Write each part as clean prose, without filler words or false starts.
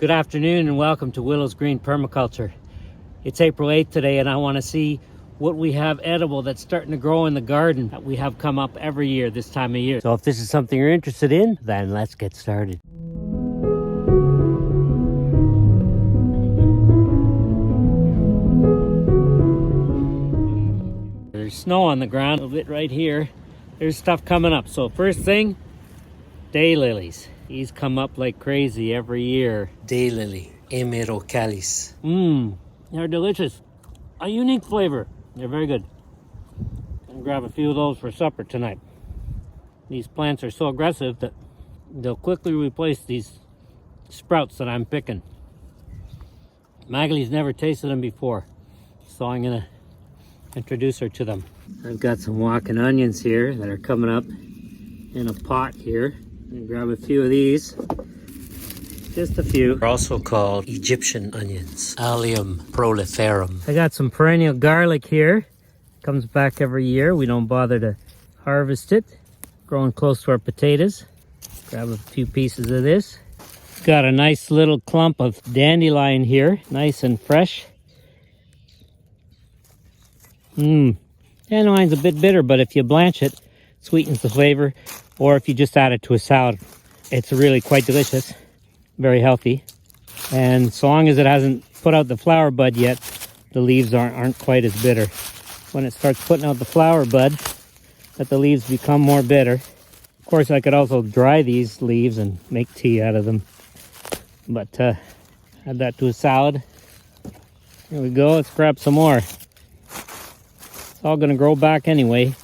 Good afternoon and welcome to Willow's Green Permaculture. It's April 8th today and I want to see what we have edible that's starting to grow in the garden that we have come up every year this time of year. So if this is something you're interested in, then let's get started. There's snow on the ground a little bit right here. There's stuff coming up. So first thing, daylilies. These come up like crazy every year. Daylily, Hemerocallis. They're delicious. A unique flavor. They're very good. I'll grab a few of those for supper tonight. These plants are so aggressive that they'll quickly replace these sprouts that I'm picking. Maggie's never tasted them before, so I'm gonna introduce her to them. I've got some walking onions here that are coming up in a pot here. And grab a few of these, just a few. They're also called Egyptian onions. Allium, proliferum. I got some perennial garlic here. Comes back every year. We don't bother to harvest it. Growing close to our potatoes. Grab a few pieces of this. Got a nice little clump of dandelion here, nice and fresh. Dandelion's a bit bitter, but if you blanch it, it sweetens the flavor. Or if you just add it to a salad, it's really quite delicious, very healthy. And so long as it hasn't put out the flower bud yet, the leaves aren't quite as bitter. When it starts putting out the flower bud, that the leaves become more bitter. Of course, I could also dry these leaves and make tea out of them. But add that to a salad. Here we go, let's grab some more. It's all gonna grow back anyway.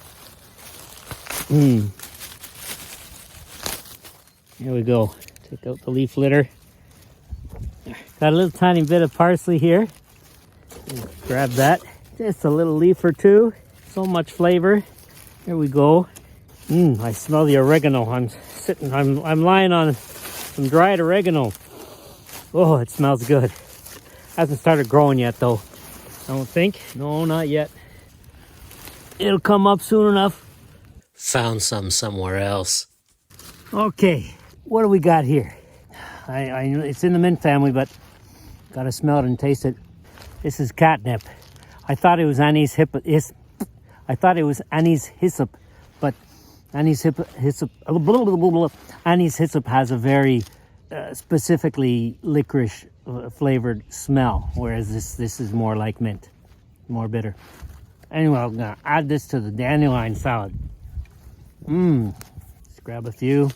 Here we go. Take out the leaf litter. Got a little tiny bit of parsley here. Grab that. Just a little leaf or two. So much flavor. Here we go. I smell the oregano. I'm lying on some dried oregano. Oh, it smells good. Hasn't started growing yet though. I don't think. No, not yet. It'll come up soon enough. Found some somewhere else. Okay. What do we got here? It's in the mint family, but gotta smell it and taste it. This is catnip. I thought it was Anise hyssop, but Anise hyssop has a very specifically licorice flavored smell, whereas this is more like mint, more bitter. Anyway, I'm gonna add this to the dandelion salad. Let's grab a few.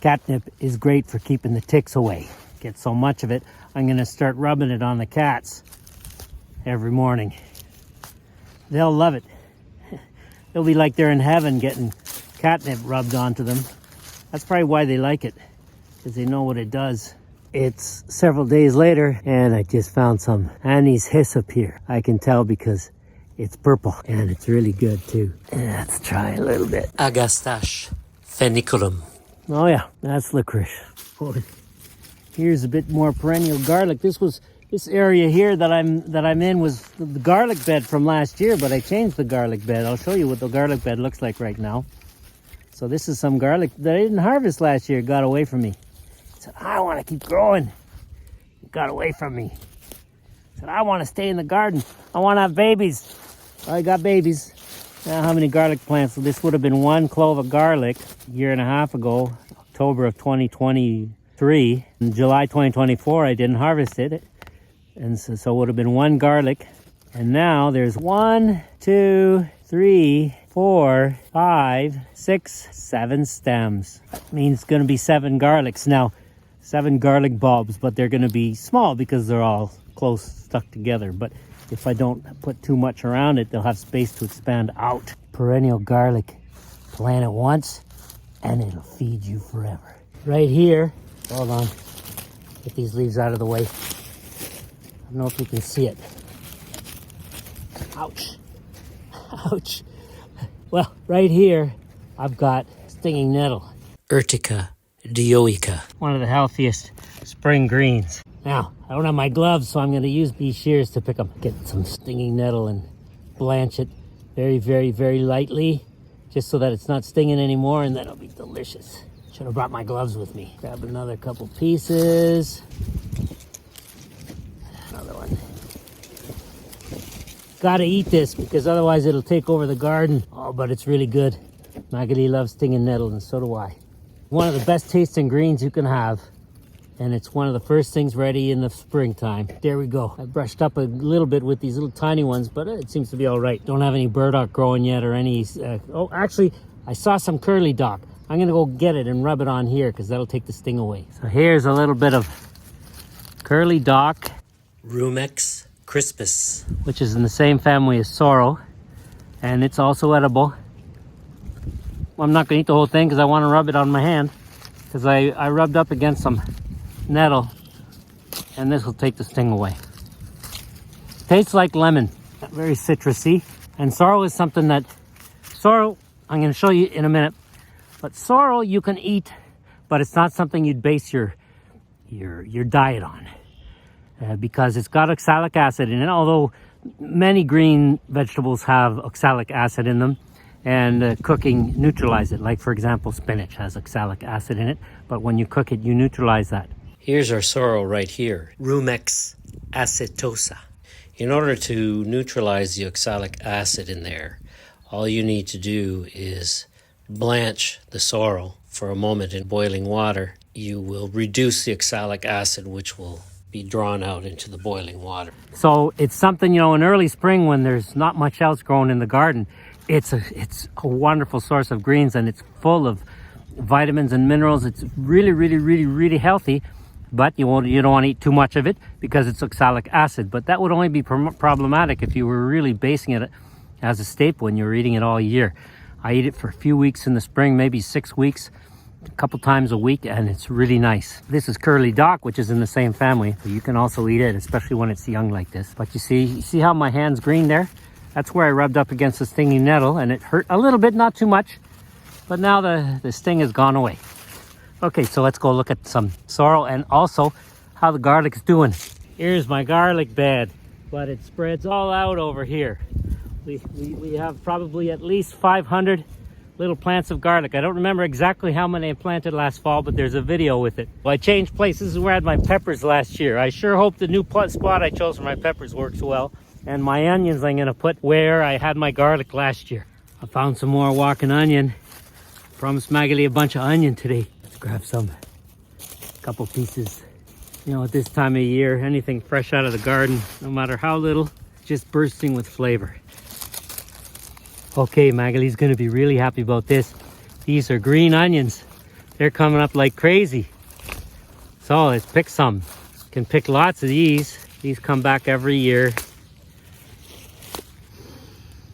Catnip is great for keeping the ticks away. Get so much of it, I'm gonna start rubbing it on the cats every morning. They'll love it. It'll be like they're in heaven getting catnip rubbed onto them. That's probably why they like it, because they know what it does. It's several days later, and I just found some Anise hyssop here. I can tell because it's purple, and it's really good too. Let's try a little bit. Agastache, foeniculum. Oh yeah, that's licorice. Here's a bit more perennial garlic. This area here that I'm in was the garlic bed from last year, but I changed the garlic bed. I'll show you what the garlic bed looks like right now. So this is some garlic that I didn't harvest last year. It got away from me. I said, I want to keep growing. It got away from me. I said, I want to stay in the garden. I want to have babies. I got babies. Now, how many garlic plants? So this would have been one clove of garlic a year and a half ago, October of 2023. In July 2024, I didn't harvest it. And so it would have been one garlic. And now there's 1, 2, 3, 4, 5, 6, 7 stems. That means it's going to be 7 garlics. Now, 7 garlic bulbs, but they're going to be small because they're all close stuck together. But if I don't put too much around it, they'll have space to expand out. Perennial garlic. Plant it once, and it'll feed you forever. Right here, hold on. Get these leaves out of the way. I don't know if you can see it. Ouch. Ouch. Well, right here, I've got stinging nettle. Urtica, dioica. One of the healthiest spring greens. Now, I don't have my gloves, so I'm going to use these shears to pick them. Get some stinging nettle and blanch it very, very, very lightly, just so that it's not stinging anymore, and that'll be delicious. Should have brought my gloves with me. Grab another couple pieces. Gotta eat this because otherwise it'll take over the garden. Oh, but it's really good. Magali loves stinging nettle, and so do I. One of the best tasting greens you can have. And it's one of the first things ready in the springtime. There we go. I brushed up a little bit with these little tiny ones, but it seems to be all right. Don't have any burdock growing yet or any... oh, actually, I saw some curly dock. I'm gonna go get it and rub it on here because that'll take the sting away. So here's a little bit of curly dock. Rumex crispus, Which is in the same family as sorrel. And it's also edible. I'm not gonna eat the whole thing because I want to rub it on my hand. Because I rubbed up against some nettle, and this will take the sting away. Tastes like lemon, very citrusy. And sorrel is something that, sorrel, I'm going to show you in a minute, but sorrel you can eat, but it's not something you'd base your diet on, because it's got oxalic acid in it, although many green vegetables have oxalic acid in them, and cooking neutralize it. Like, for example, spinach has oxalic acid in it, but when you cook it, you neutralize that. Here's our sorrel right here, Rumex acetosa. In order to neutralize the oxalic acid in there, all you need to do is blanch the sorrel for a moment in boiling water. You will reduce the oxalic acid, which will be drawn out into the boiling water. So it's something, in early spring when there's not much else growing in the garden, it's a wonderful source of greens, and it's full of vitamins and minerals. It's really, really, really, really healthy. But you don't want to eat too much of it because it's oxalic acid. But that would only be problematic if you were really basing it as a staple and you were eating it all year. I eat it for a few weeks in the spring, maybe 6 weeks, a couple times a week, and it's really nice. This is curly dock, which is in the same family. You can also eat it, especially when it's young like this. But you see how my hand's green there? That's where I rubbed up against the stinging nettle, and it hurt a little bit, not too much. But now the sting has gone away. Okay, so let's go look at some sorrel and also how the garlic's doing. Here's my garlic bed, but it spreads all out over here. We have probably at least 500 little plants of garlic. I don't remember exactly how many I planted last fall, but there's a video with it. Well, I changed places where I had my peppers last year. I sure hope the new spot I chose for my peppers works well. And my onions I'm gonna put where I had my garlic last year. I found some more walking onion. Promised Magali a bunch of onion today. Grab some, couple pieces. At this time of year, anything fresh out of the garden, no matter how little, just bursting with flavor. Okay, Magali's gonna be really happy about this. These are green onions. They're coming up like crazy. So let's pick some. Can pick lots of these. These come back every year.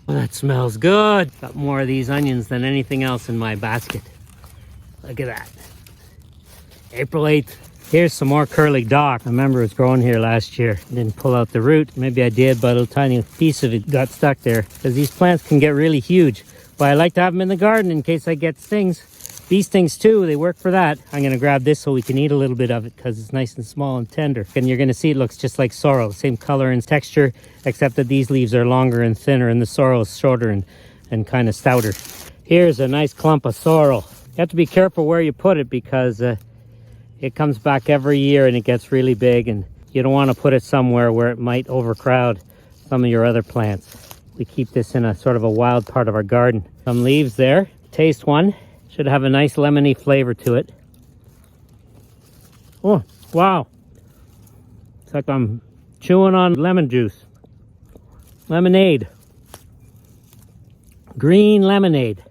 Oh, that smells good. Got more of these onions than anything else in my basket. Look at that. April 8th. Here's some more curly dock. I remember it was growing here last year. Didn't pull out the root. Maybe I did, but a little tiny piece of it got stuck there. Because these plants can get really huge. But I like to have them in the garden in case I get stings. These things too, they work for that. I'm going to grab this so we can eat a little bit of it because it's nice and small and tender. And you're going to see it looks just like sorrel. Same color and texture, except that these leaves are longer and thinner and the sorrel is shorter and kind of stouter. Here's a nice clump of sorrel. You have to be careful where you put it because it comes back every year and it gets really big, and you don't want to put it somewhere where it might overcrowd some of your other plants. We keep this in a sort of a wild part of our garden. Some leaves there. Taste one. Should have a nice lemony flavor to it. Oh, wow. It's like I'm chewing on lemon juice. Lemonade. Green lemonade.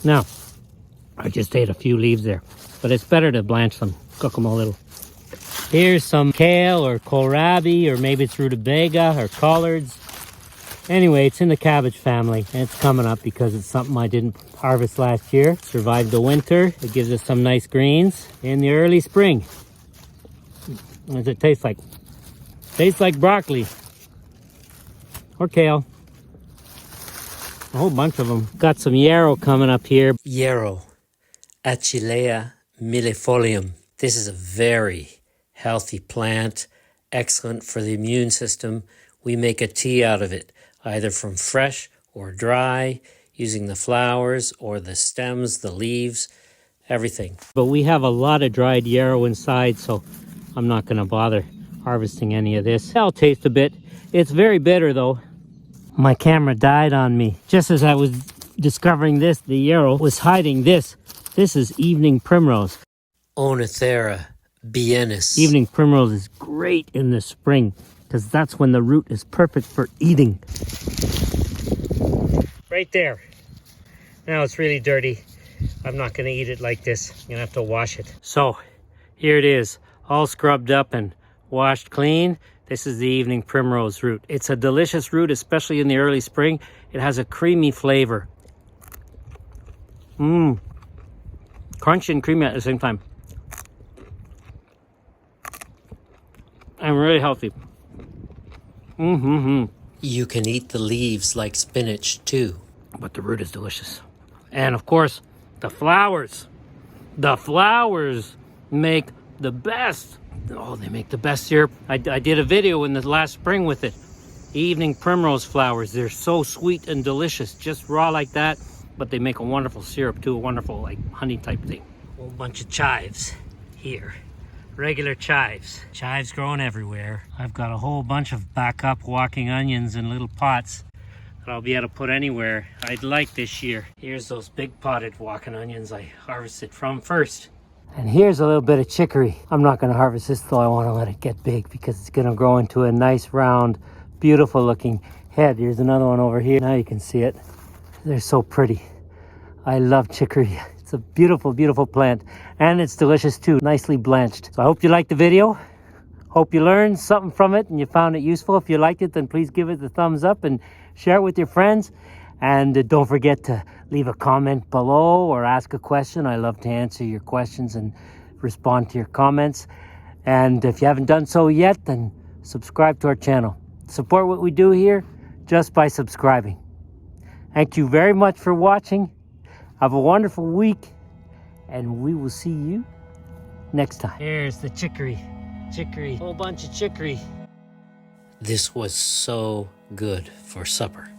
Now, I just ate a few leaves there, but it's better to blanch them, cook them a little. Here's some kale or kohlrabi, or maybe it's rutabaga or collards. Anyway, it's in the cabbage family, and it's coming up because it's something I didn't harvest last year. Survived the winter. It gives us some nice greens in the early spring. What does it taste like? Tastes like broccoli or kale. A whole bunch of them. Got some yarrow coming up here. Yarrow, Achillea millefolium. This is a very healthy plant, excellent for the immune system. We make a tea out of it, either from fresh or dry, using the flowers or the stems, the leaves, everything. But we have a lot of dried yarrow inside, so I'm not going to bother harvesting any of this. I'll taste a bit. It's very bitter though. My camera died on me. Just as I was discovering this, the Yarrow was hiding this. This is evening primrose. Ornithera biennis. Evening primrose is great in the spring because that's when the root is perfect for eating. Right there. Now it's really dirty. I'm not going to eat it like this. I'm going to have to wash it. So here it is, all scrubbed up and washed clean. This is the evening primrose root. It's a delicious root, especially in the early spring. It has a creamy flavor. Crunchy and creamy at the same time. And really healthy. You can eat the leaves like spinach too. But the root is delicious. And of course, the flowers. The flowers make the best. Oh, they make the best syrup. I did a video in the last spring with it. Evening primrose flowers. They're so sweet and delicious, just raw like that. But they make a wonderful syrup too, a wonderful like honey type thing. A whole bunch of chives here. Regular chives. Chives growing everywhere. I've got a whole bunch of backup walking onions in little pots that I'll be able to put anywhere I'd like this year. Here's those big potted walking onions I harvested from first. And here's a little bit of chicory. I'm not going to harvest this though. I want to let it get big because it's going to grow into a nice round, beautiful looking head. Here's another one over here. Now you can see it. They're so pretty. I love chicory. It's a beautiful, beautiful plant. And it's delicious too, nicely blanched. So I hope you liked the video. Hope you learned something from it and you found it useful. If you liked it, then please give it the thumbs up and share it with your friends. And don't forget to leave a comment below or ask a question. I love to answer your questions and respond to your comments. And if you haven't done so yet, then subscribe to our channel. Support what we do here just by subscribing. Thank you very much for watching. Have a wonderful week, and we will see you next time. Here's the chicory. Chicory. Whole bunch of chicory. This was so good for supper.